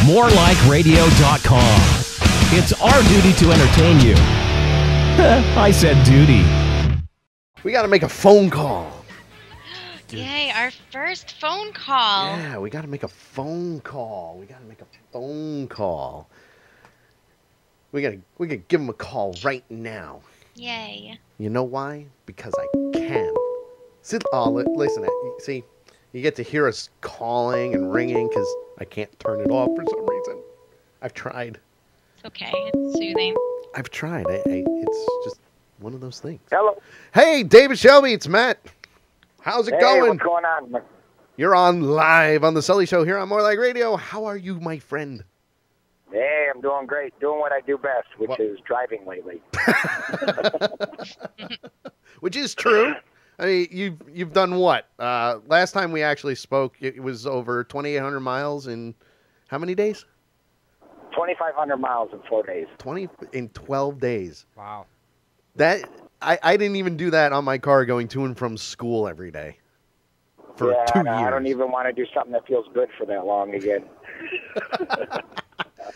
morelikeradio.com. It's our duty to entertain you. I said duty. We got to make a phone call. Yay, our first phone call. Yeah, we got to make a phone call. We got to give him a call right now. Yay. You know why? Because I can. Listen. See, you get to hear us calling and ringing because I can't turn it off for some reason. I've tried. It's okay. It's soothing. I've tried. It's just one of those things. Hello. Hey, David Shelby, it's Matt. How's it going? What's going on? You're on live on the Sully Show here on More Like Radio. How are you, my friend? Hey, I'm doing great. Doing what I do best, which is driving lately. Which is true. I mean, you've done what? Last time we actually spoke, it was over 2,800 miles in how many days? 2,500 miles in 4 days. 12 days. Wow. That I didn't even do that on my car going to and from school every day for 2 years. I don't even want to do something that feels good for that long again.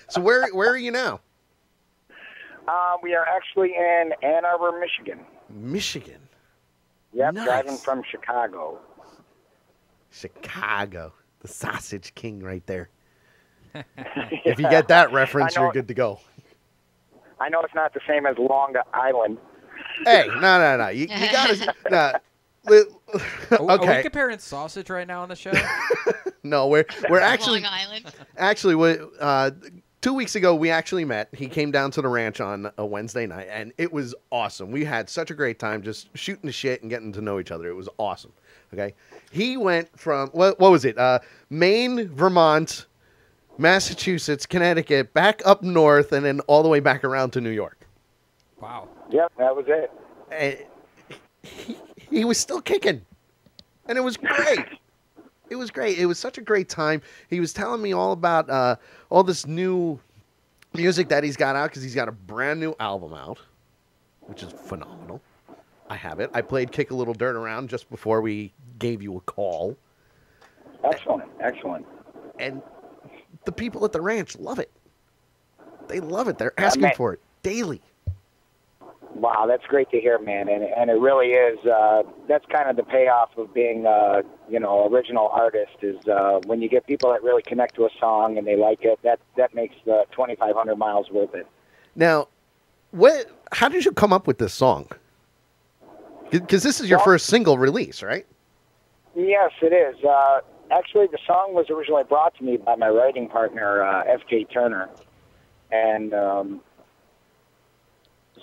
So where are you now? We are actually in Ann Arbor, Michigan. Michigan. Yep, Nice. driving from Chicago. Chicago, the sausage king right there. If you get that reference, you're good to go. I know it's not the same as Long Island. Hey, no. You gotta. Are we Okay. comparing sausage right now on the show? No, we're actually Long Island. actually 2 weeks ago we actually met. He came down to the ranch on a Wednesday night, and it was awesome. We had such a great time just shooting the shit and getting to know each other. It was awesome. Okay, he went from what was it? Maine, Vermont, Massachusetts, Connecticut, back up north, and then all the way back around to New York. Wow. Yep, that was it. And he was still kicking, and it was great. It was great. It was such a great time. He was telling me all about all this new music that he's got out because he's got a brand new album out, which is phenomenal. I have it. I played Kick a Little Dirt Around just before we gave you a call. Excellent. And the people at the ranch love it. They love it. They're asking for it daily. Wow, that's great to hear, man. And it really is. That's kind of the payoff of being, original artist is when you get people that really connect to a song and they like it, that makes the 2,500 miles worth it. Now, how did you come up with this song? Because this is your first single release, right? Yes, it is. Actually, the song was originally brought to me by my writing partner, F.J. Turner. And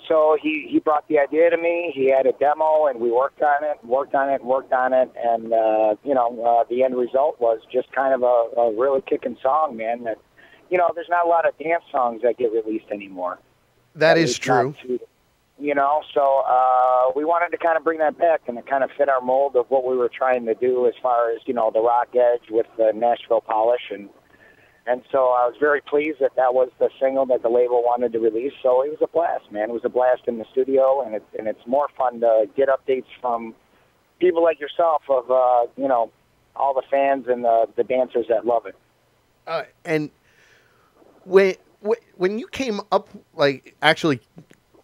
so he brought the idea to me. He had a demo, and we worked on it. And, the end result was just kind of a really kicking song, man. That, there's not a lot of dance songs that get released anymore. That is true. So we wanted to kind of bring that back, and it kind of fit our mold of what we were trying to do as far as, the rock edge with the Nashville polish. And so I was very pleased that was the single that the label wanted to release. So it was a blast, man. It was a blast in the studio, and it's more fun to get updates from people like yourself of, all the fans and the dancers that love it. And when you came up, like, actually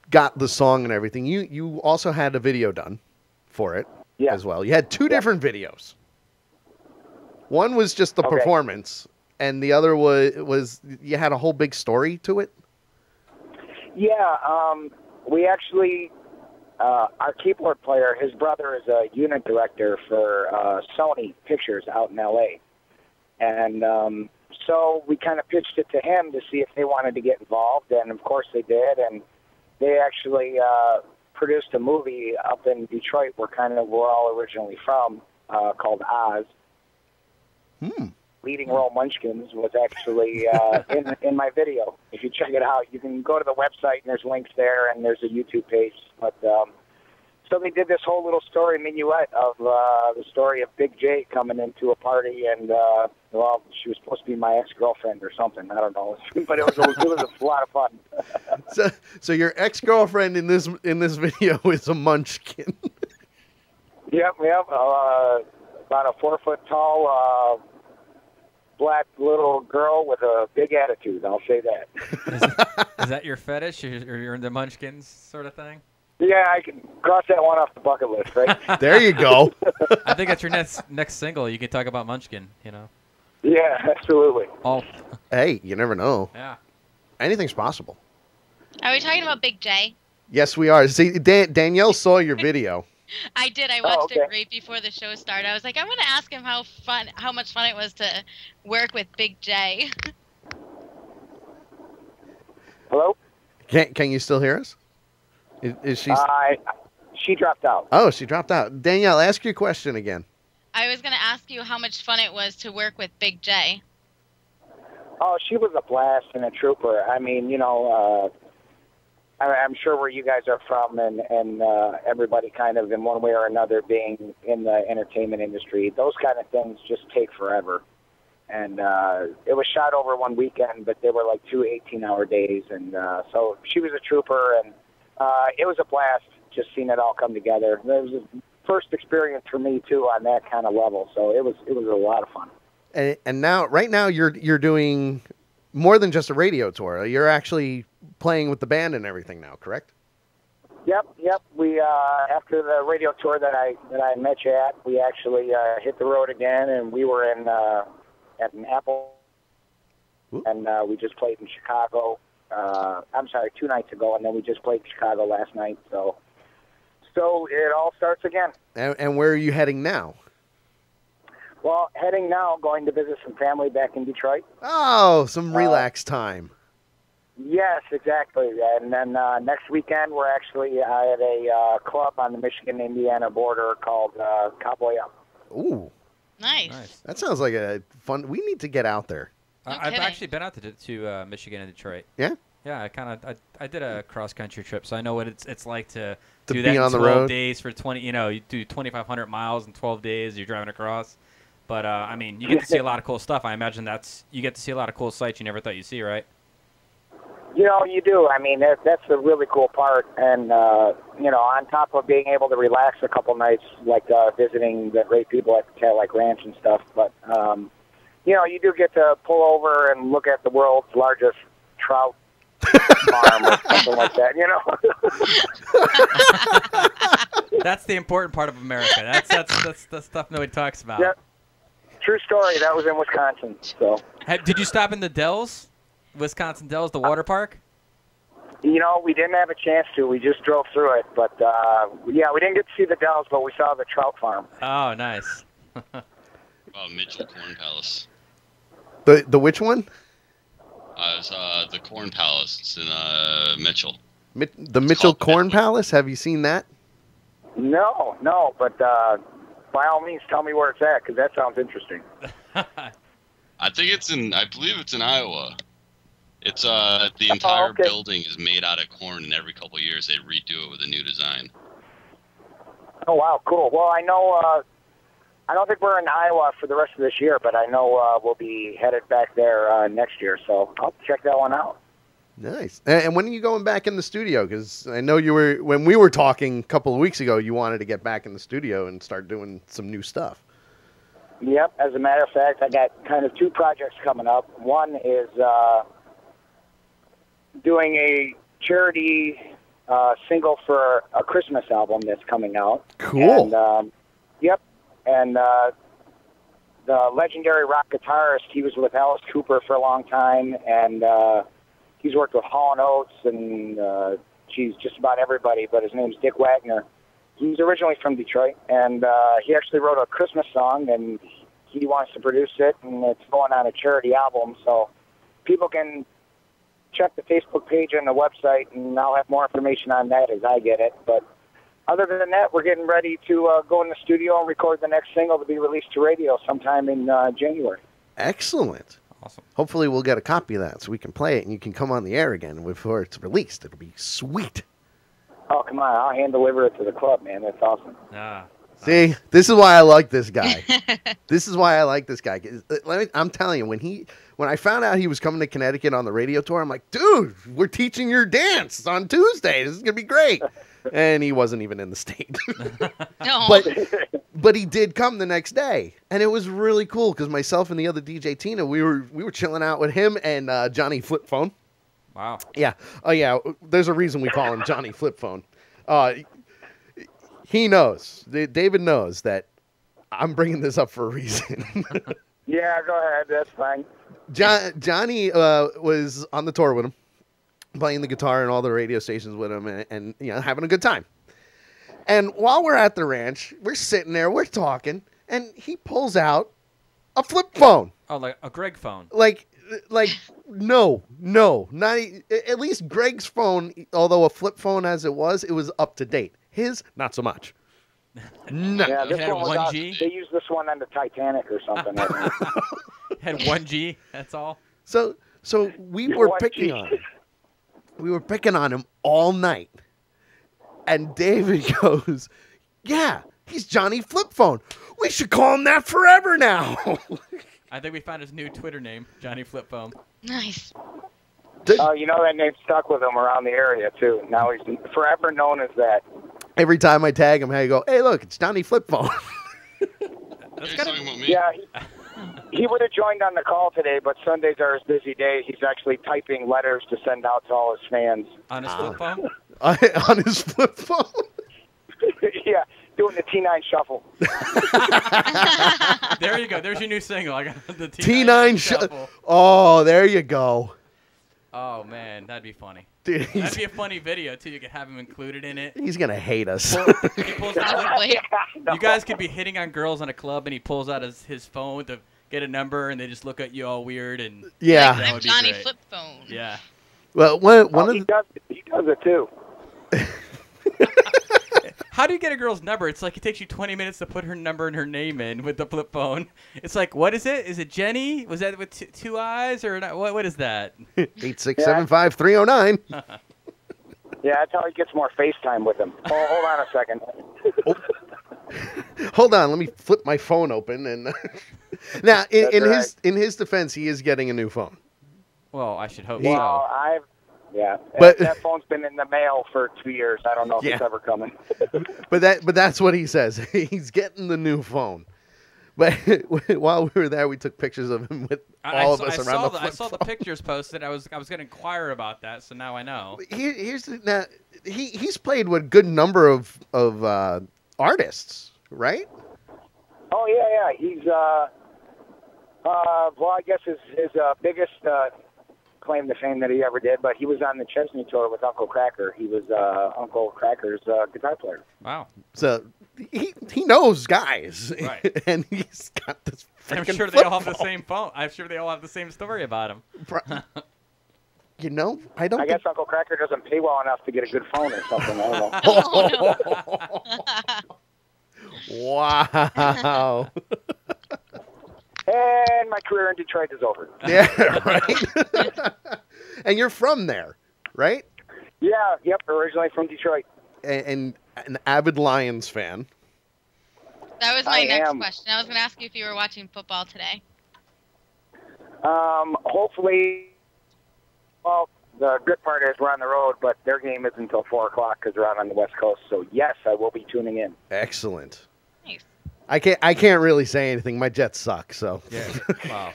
got the song and everything, you also had a video done for it as well. You had two different videos. One was just the performance, and the other was you had a whole big story to it. Yeah, we actually, our keyboard player, his brother is a unit director for Sony Pictures out in L.A., and so we kind of pitched it to him to see if they wanted to get involved, and of course they did, and they actually produced a movie up in Detroit, where we're all originally from, called Oz. Leading Role Munchkins was actually in my video. If you check it out, you can go to the website, and there's links there, and there's a YouTube page. But so they did this whole little story minuet of the story of Big J coming into a party, and she was supposed to be my ex-girlfriend or something. I don't know, but it was a lot of fun. So your ex-girlfriend in this video is a munchkin. Yep. About a 4 foot tall, black little girl with a big attitude. I'll say that. Is that your fetish, or you're into munchkins sort of thing? Yeah, I can cross that one off the bucket list, right? There you go. I think that's your next single. You can talk about Munchkin, you know. Yeah, absolutely. Oh, Hey, you never know. yeah. Anything's possible. Are we talking about Big J? Yes, we are. See, Danielle saw your video. I did. I watched okay. it right before the show started. I was like, I'm going to ask him how much fun it was to work with Big J. Hello? Can you still hear us? Is she? She dropped out. Oh, she dropped out. Danielle, ask your question again. I was going to ask you how much fun it was to work with Big J. Oh, she was a blast and a trooper. I mean, you know, I'm sure where you guys are from and everybody kind of in one way or another being in the entertainment industry, those kind of things just take forever. And it was shot over one weekend, but they were like 2 18-hour days. And so she was a trooper, and it was a blast just seeing it all come together. It was a first experience for me, too, on that kind of level. So it was a lot of fun. And now, right now, you're doing more than just a radio tour. You're actually playing with the band and everything now, correct? Yep. We after the radio tour that I met you at, we actually hit the road again, and we were in at an Apple, Ooh. and we just played in Chicago. I'm sorry, 2 nights ago, and then we just played in Chicago last night. So it all starts again. And where are you heading now? Well, heading now, going to visit some family back in Detroit. Oh, some relax time. Yes, exactly. And then next weekend, we're actually at a club on the Michigan-Indiana border called Cowboy Up. Ooh, Nice. that sounds like a fun. We need to get out there. No I've kidding. actually been out to Michigan and Detroit. Yeah? Yeah, I did a cross country trip, so I know what it's like to do be that in on the 12 road. days for 20. You know, you do 2,500 miles in 12 days. You're driving across. But I mean, you get to see a lot of cool stuff. I imagine you get to see a lot of cool sights you never thought you'd see, right? You know, you do. I mean, that's the really cool part. And, you know, on top of being able to relax a couple nights, like visiting the great people at the Cadillac Ranch and stuff. But, you know, you do get to pull over and look at the world's largest trout farm or something like that, you know? That's the important part of America. That's the stuff nobody talks about. Yep. True story. That was in Wisconsin. So, Did you stop in the Dells? Wisconsin Dells, the water park? you know, we didn't have a chance to. We just drove through it. But, yeah, we didn't get to see the Dells, but we saw the trout farm. Oh, nice. Mitchell Corn Palace. The which one? It's the Corn Palace. It's in Mitchell. The Mitchell called Corn Mitchell. Palace. Have you seen that? No, but by all means, tell me where it's at, because that sounds interesting. I think I believe it's in Iowa. It's the entire okay. building is made out of corn, and every couple of years they redo it with a new design. Oh, wow, cool. Well, I know, I don't think we're in Iowa for the rest of this year, but I know we'll be headed back there next year, so I'll check that one out. Nice. And when are you going back in the studio? Because I know when we were talking a couple of weeks ago, you wanted to get back in the studio and start doing some new stuff. Yep, as a matter of fact, I got kind of 2 projects coming up. One is doing a charity single for a Christmas album that's coming out. Cool. And, yep, and the legendary rock guitarist, he was with Alice Cooper for a long time, and he's worked with Hall & Oates and geez, just about everybody, but his name's Dick Wagner. He's originally from Detroit, and he actually wrote a Christmas song, and he wants to produce it, and it's going on a charity album, so people can check the Facebook page and the website, and I'll have more information on that as I get it. But other than that, we're getting ready to go in the studio and record the next single to be released to radio sometime in January. Excellent. Awesome. Hopefully we'll get a copy of that so we can play it and you can come on the air again before it's released. It'll be sweet. Oh, come on. I'll hand deliver it to the club, man. That's awesome. See, this is why I like this guy. This is why I like this guy. I'm telling you, when I found out he was coming to Connecticut on the radio tour, I'm like, dude, we're teaching your dance on Tuesday. This is going to be great. And he wasn't even in the state. No. But But he did come the next day, and it was really cool because myself and the other DJ Tina, we were chilling out with him and Johnny Flip Phone. Wow. Yeah. Oh yeah. There's a reason we call him Johnny Flip Phone. He knows. David knows that I'm bringing this up for a reason. Yeah, go ahead. That's fine. Johnny was on the tour with him, playing the guitar and all the radio stations with him, and having a good time. And while we're at the ranch, we're sitting there, we're talking, and he pulls out a flip phone. Oh, like a Greg phone. Like no, not at least Greg's phone. Although a flip phone as it was up to date. His, not so much. No. Yeah, this It had one was 1G? They used this one on the Titanic or something. I think. Had 1G. That's all. So we were 1G. picking on him. We were picking on him all night. And David goes, "Yeah, he's Johnny Flip Phone. We should call him that forever now." I think we found his new Twitter name, Johnny Flip Phone. Nice. Oh, you know that name stuck with him around the area too. Now he's forever known as that. Every time I tag him, I go, "Hey, look, it's Johnny Flip Phone." That's You're kind talking about me. Yeah, he would have joined on the call today, but Sundays are his busy day. He's actually typing letters to send out to all his fans. on his flip phone. On his flip phone. Yeah, doing the T9 shuffle. There you go. There's your new single. I got the T9 shuffle. Oh, there you go. Oh man, that'd be funny. Dude, That'd be a funny video too. You could have him included in it. he's going to hate us. He pulls out Probably. you guys could be hitting on girls in a club, and he pulls out his phone to get a number, and they just look at you all weird. And Yeah. that I'm would be Johnny great. Flip Phone. Yeah. Well, one Oh, of he the... does it too. How do you get a girl's number? It's like it takes you 20 minutes to put her number and her name in with the flip phone. It's like, what is it? Is it Jenny? Was that with two eyes or not? What is that? 8675309. Yeah, that's how he gets more FaceTime with him. Oh, hold on a second. Hold on, let me flip my phone open. And now, in That's his defense, he is getting a new phone. Well, I should hope Well, so. But- that phone's been in the mail for 2 years. I don't know if Yeah. it's ever coming. But that's what he says. He's getting the new phone. But while we were there, we took pictures of him with all of us around the flip I saw the phone. pictures posted. I was going to inquire about that, so now I know. Here's the, now he's played with a good number of artists, right? Oh yeah. He's well, I guess his biggest claim to fame that he ever did, but he was on the Chesney tour with Uncle Cracker. He was Uncle Cracker's guitar player. Wow. So he knows guys, Right. And he's got this. I'm freaking sure they all have flip the same phone. I'm sure they all have the same story about him. phone. You know, I don't. I guess Uncle Cracker doesn't pay well enough to get a good phone or something. I don't know. Oh, no. Wow. And my career in Detroit is over. Yeah, right. And you're from there, right? Yeah, yep, originally from Detroit. And an avid Lions fan. That was my I next am. question. I was going to ask you if you were watching football today. Hopefully, well, the good part is we're on the road, but their game isn't until 4 o'clock because they're out on the West Coast. So, yes, I will be tuning in. Excellent. Nice. I can't really say anything. My Jets suck, so Yeah. Wow.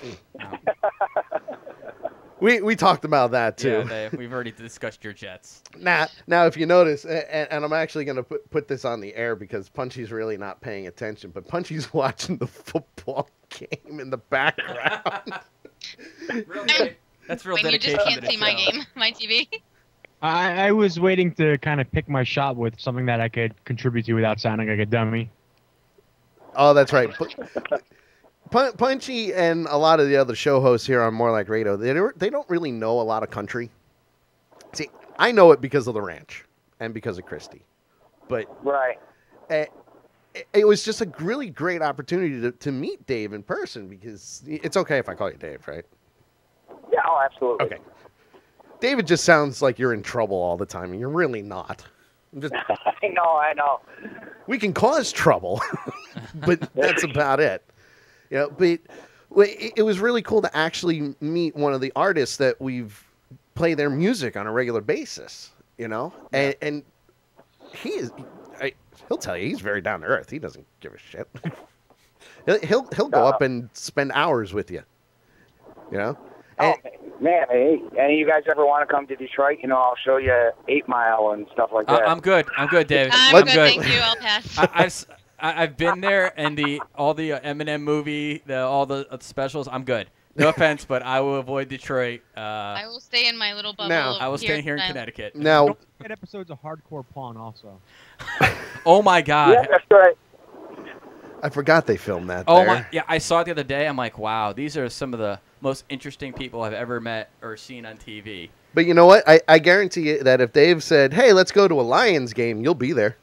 we talked about that too. Yeah, we've already discussed your Jets. Now if you notice, and I'm actually going to put this on the air because Punchy's really not paying attention, but Punchy's watching the football game in the background. That's real When you dedication just to can't the see my show. game, my TV. I was waiting to kind of pick my shot with something that I could contribute to without sounding like a dummy. Oh, that's right. Punchy and a lot of the other show hosts here on More Like Radio, they don't really know a lot of country. See, I know it because of the ranch and because of Christy, but Right. it was just a really great opportunity to meet Dave in person because it's okay if I call you Dave, right? Yeah, oh, absolutely. Okay. David just sounds like you're in trouble all the time, and you're really not. I know. We can cause trouble, but that's about it. You know, but it was really cool to actually meet one of the artists that we've play their music on a regular basis. You know, and he is. He'll tell you. He's very down to earth. He doesn't give a shit. he'll go up and spend hours with you. You know. Oh, man, hey, any of you guys ever want to come to Detroit? You know, I'll show you 8 Mile and stuff like that. I'm good. I'm good, David. I'm good. Thank you. I'll pass. I've been there, and all the Eminem movie, all the specials. I'm good. No offense, but I will avoid Detroit. I will stay in my little bubble. Now, I will stay here in Connecticut. Now, Don't forget episodes of Hardcore Pawn also. Oh my God. Yeah, that's right. I forgot they filmed that. Oh there. my! Yeah, I saw it the other day. I'm like, wow, these are some of the most interesting people I've ever met or seen on TV. But you know what? I guarantee you that if Dave said, "Hey, let's go to a Lions game," you'll be there.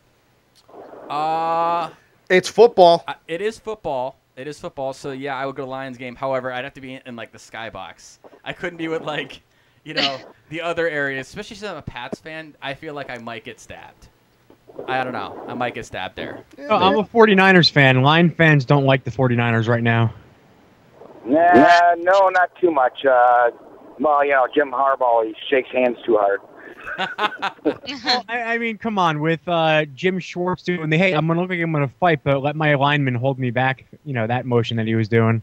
It's football. It is football. It is football. So yeah, I would go to Lions game. However, I'd have to be in like the skybox. I couldn't be with like, the other areas. Especially since I'm a Pats fan, I feel like I might get stabbed. I don't know. I might get stabbed there. Oh, I'm a 49ers fan. Lion fans don't like the 49ers right now. Nah, no, not too much. Well, Jim Harbaugh, he shakes hands too hard. Well, I mean, come on. With Jim Schwartz doing hey, I'm going to look like I'm going to fight, but let my lineman hold me back, that motion that he was doing.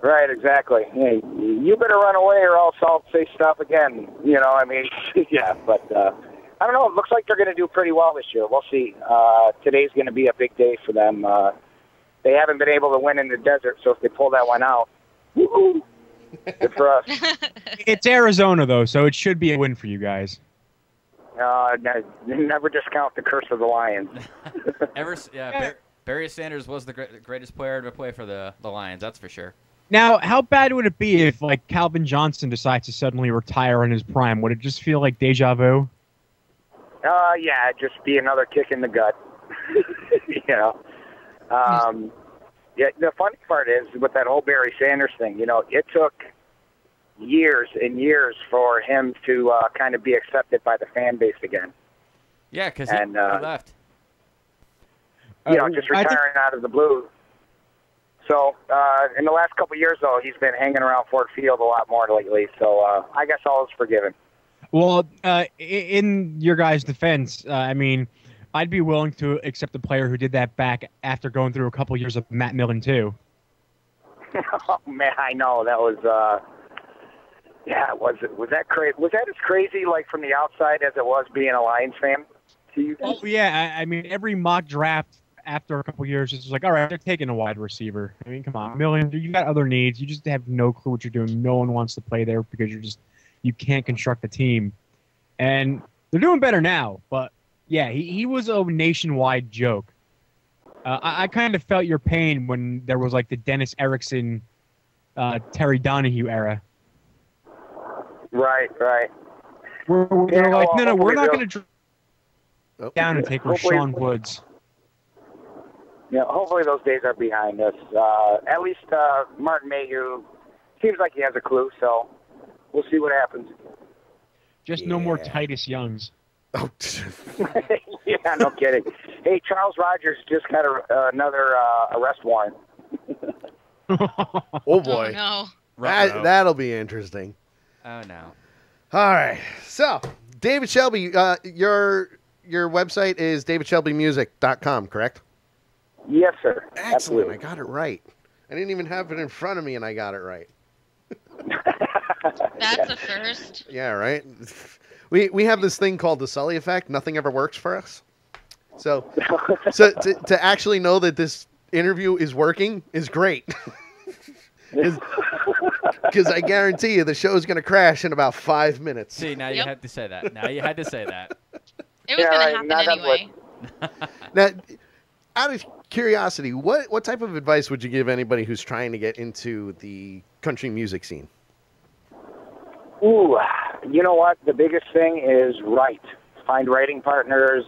Right, exactly. Hey, you better run away or else I'll say stop again. Yeah, but I don't know. It looks like they're going to do pretty well this year. We'll see. Today's going to be a big day for them. They haven't been able to win in the desert, so if they pull that one out, woo-hoo, good for us. It's Arizona, though, so it should be a win for you guys. Never discount the curse of the Lions. Barry Sanders was the greatest player to play for the Lions, that's for sure. Now, how bad would it be if, Calvin Johnson decides to suddenly retire in his prime? Would it just feel like deja vu? Yeah, just be another kick in the gut. Yeah, the funny part is with that whole Barry Sanders thing, it took years and years for him to kind of be accepted by the fan base again. Yeah, because he left. Just retiring out of the blue. So in the last couple of years, though, he's been hanging around Ford Field a lot more lately. So I guess all is forgiven. Well, in your guys' defense, I'd be willing to accept a player who did that back after going through a couple years of Matt Millen, too. Oh, man, I know. That was, was that crazy? Was that as crazy, from the outside as it was being a Lions fan to you guys? Oh, yeah. Every mock draft after a couple years, it's like, all right, they're taking a wide receiver. Come on, Millen, you got other needs. You just have no clue what you're doing. No one wants to play there because you can't construct a team. And they're doing better now, but yeah, he was a nationwide joke. I kind of felt your pain when there was the Dennis Erickson, Terry Donahue era. Right. They're no, we're not going to down and take Rashawn Woods. Yeah, hopefully those days are behind us. At least Martin Mayhew seems like he has a clue, so we'll see what happens. Just no more Titus Youngs. Oh. Yeah, no kidding. Hey, Charles Rogers just got another arrest warrant. Oh, boy. Oh, no. That'll be interesting. Oh, no. All right. So, David Shelby, your website is davidshelbymusic.com, correct? Yes, sir. Excellent. Absolutely. I got it right. I didn't even have it in front of me, and I got it right. That's a first. Yeah, right? We have this thing called the Sully effect. Nothing ever works for us. So to actually know that this interview is working is great. Because I guarantee you the show's going to crash in about 5 minutes. See, now you had to say that. Now you had to say that. It was going to happen anyway. Now, out of curiosity, what type of advice would you give anybody who's trying to get into the country music scene? Ooh, you know what? The biggest thing is write. Find writing partners.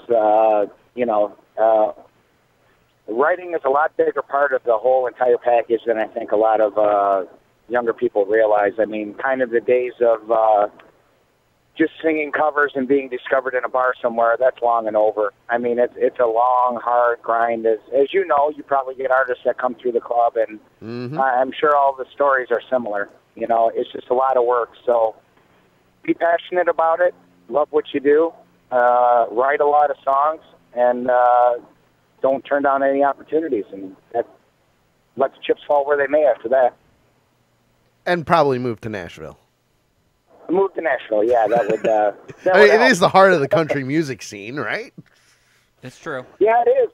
Writing is a lot bigger part of the whole entire package than I think a lot of younger people realize. Kind of the days of just singing covers and being discovered in a bar somewhere, that's long and over. It's a long, hard grind. As you know, you probably get artists that come through the club, and I'm sure all the stories are similar. It's just a lot of work. So be passionate about it. Love what you do. Write a lot of songs, and don't turn down any opportunities, and let the chips fall where they may after that. And probably move to Nashville. Move to Nashville, yeah, that would. That I mean, would it help. is the heart of the country music scene, right? It's true. Yeah, it is.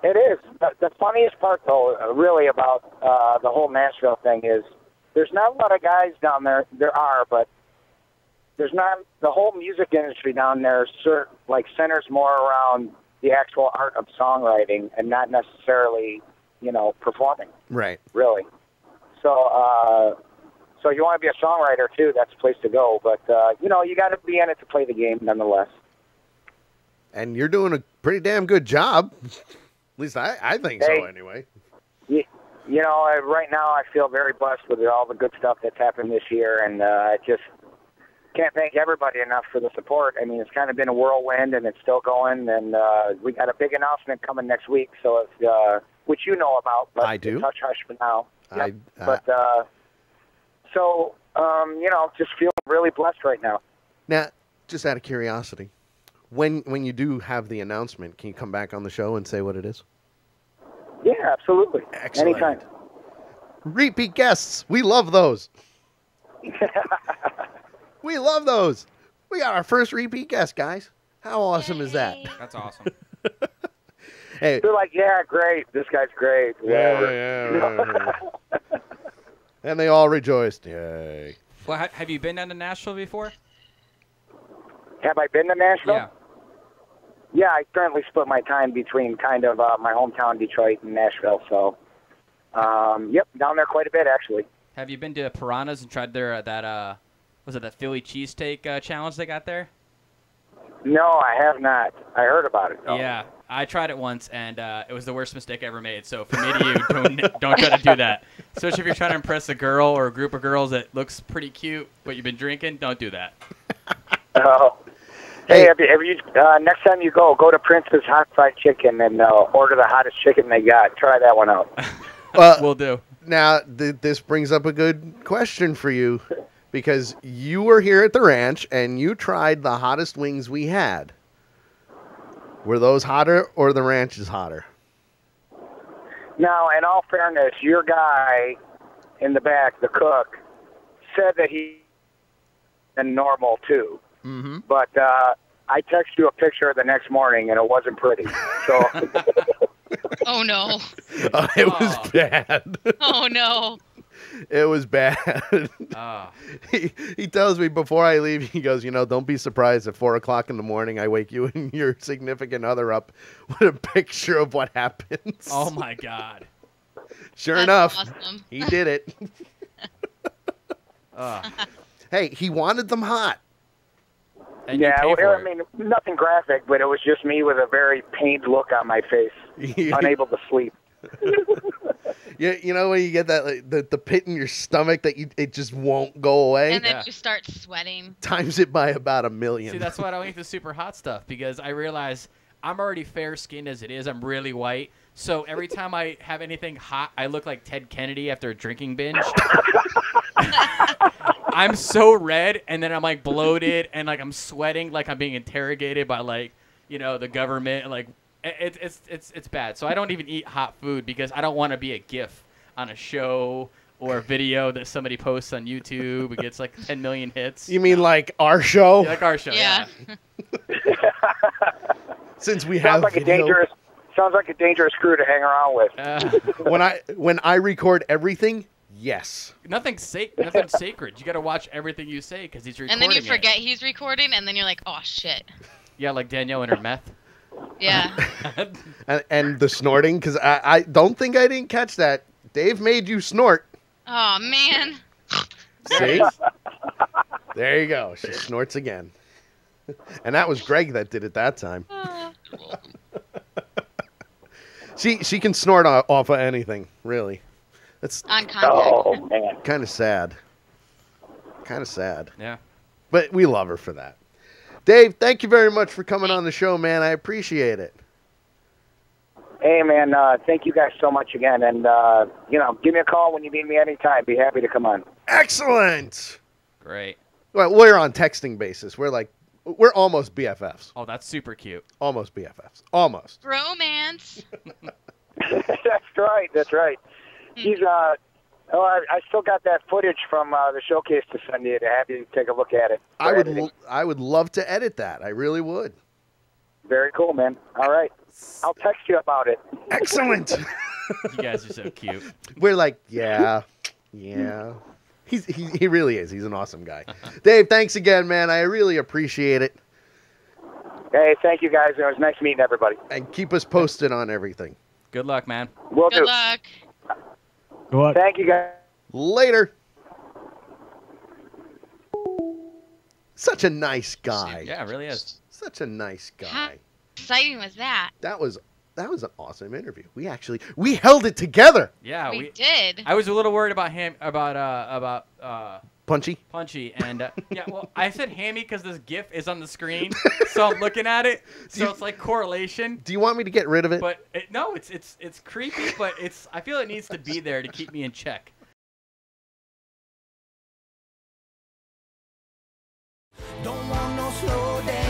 It is. The funniest part, though, really about the whole Nashville thing is there's not a lot of guys down there. There are, but there's not. The whole music industry down there centers more around the actual art of songwriting and not necessarily, performing. Right. Really. So you want to be a songwriter too? That's the place to go. But you got to be in it to play the game, nonetheless. And you're doing a pretty damn good job. At least I think so, anyway. Right now I feel very blessed with all the good stuff that's happened this year, and I just can't thank everybody enough for the support. I mean, it's kind of been a whirlwind, and it's still going, and we got a big announcement coming next week, so it's, which you know about, but I do. Hush hush for now. Yep. Just feeling really blessed right now. Now, just out of curiosity, when you do have the announcement, can you come back on the show and say what it is? Yeah, absolutely. Excellent. Anytime. Repeat guests. We love those. We love those. We got our first repeat guest, guys. How awesome is that? That's awesome. Hey. They're like, yeah, great. This guy's great. Yeah. And they all rejoiced. Yay. Well, have you been down to Nashville before? Have I been to Nashville? Yeah. Yeah, I currently split my time between kind of my hometown, Detroit, and Nashville. So, yep, down there quite a bit, actually. Have you been to Piranha's and tried their that Philly cheesesteak challenge they got there? No, I have not. I heard about it, though. Yeah, I tried it once, and it was the worst mistake I ever made. So from me to you, don't try to do that. Especially if you're trying to impress a girl or a group of girls that looks pretty cute, but you've been drinking, don't do that. Oh. Hey, have you, next time you go to Prince's Hot Fried Chicken and order the hottest chicken they got. Try that one out. Will do. Now, this brings up a good question for you, because you were here at the ranch and you tried the hottest wings we had. Were those hotter or the ranch is hotter? Now, in all fairness, your guy in the back, the cook, said that he and normal too. Mm-hmm. But I texted you a picture the next morning, and it wasn't pretty. So. Oh, no. It was bad. Oh, no. It was bad. He tells me before I leave, he goes, don't be surprised if 4 o'clock in the morning I wake you and your significant other up with a picture of what happens. Oh, my God. Sure That's enough, awesome. he did it. Hey, he wanted them hot. And Yeah, you pay for I mean, nothing graphic, but it was just me with a very pained look on my face, unable to sleep. You know when you get that the pit in your stomach that it just won't go away? And then Yeah. you start sweating. Times it by about 1 million. See, that's why I don't eat the super hot stuff, because I realize I'm already fair-skinned as it is. I'm really white. So every time I have anything hot, I look like Ted Kennedy after a drinking binge. I'm so red, and then I'm like bloated, and like I'm sweating, like I'm being interrogated by the government. Like it's bad. So I don't even eat hot food because I don't want to be a GIF on a show or a video that somebody posts on YouTube. It gets like 10 million hits. You mean like our show? Yeah, like our show? Yeah. Since we have Sounds like a dangerous crew to hang around with. When I record everything, yes. Nothing's sacred. You got to watch everything you say because he's recording. And then you forget he's recording, and then you're like, oh, shit. Yeah, like Danielle and her meth. Yeah. and the snorting, because I don't think I didn't catch that. Dave made you snort. Oh, man. See? There you go. She snorts again. And that was Greg that did it that time. You're welcome. She can snort off of anything, really. That's On contact. Oh, man. kind of sad. Kind of sad. Yeah. But we love her for that. Dave, thank you very much for coming on the show, man. I appreciate it. Hey, man, thank you guys so much again. And, give me a call when you need me anytime. Be happy to come on. Excellent. Great. Well, we're on texting basis. We're like, We're almost BFFs. Oh, that's super cute. Almost BFFs. Almost. Romance. That's right. That's right. He's I still got that footage from the showcase to send you to have you take a look at it. I would love to edit that. I really would. Very cool, man. All right. I'll text you about it. Excellent. You guys are so cute. We're like, yeah. He really is. He's an awesome guy. Dave, thanks again, man. I really appreciate it. Hey, thank you, guys. It was nice meeting everybody. And keep us posted on everything. Good luck, man. Will Good do. luck. Good luck. Thank you, guys. Later. Such a nice guy. Yeah, it really is. Such a nice How guy. exciting was that? That was an awesome interview. We held it together. Yeah, we did. I was a little worried about him about Punchy. Punchy, and yeah, well, I said Hammy because this GIF is on the screen, so I'm looking at it. So it's like correlation. Do you want me to get rid of it? But no, it's creepy, but I feel it needs to be there to keep me in check. Don't want no slow dance.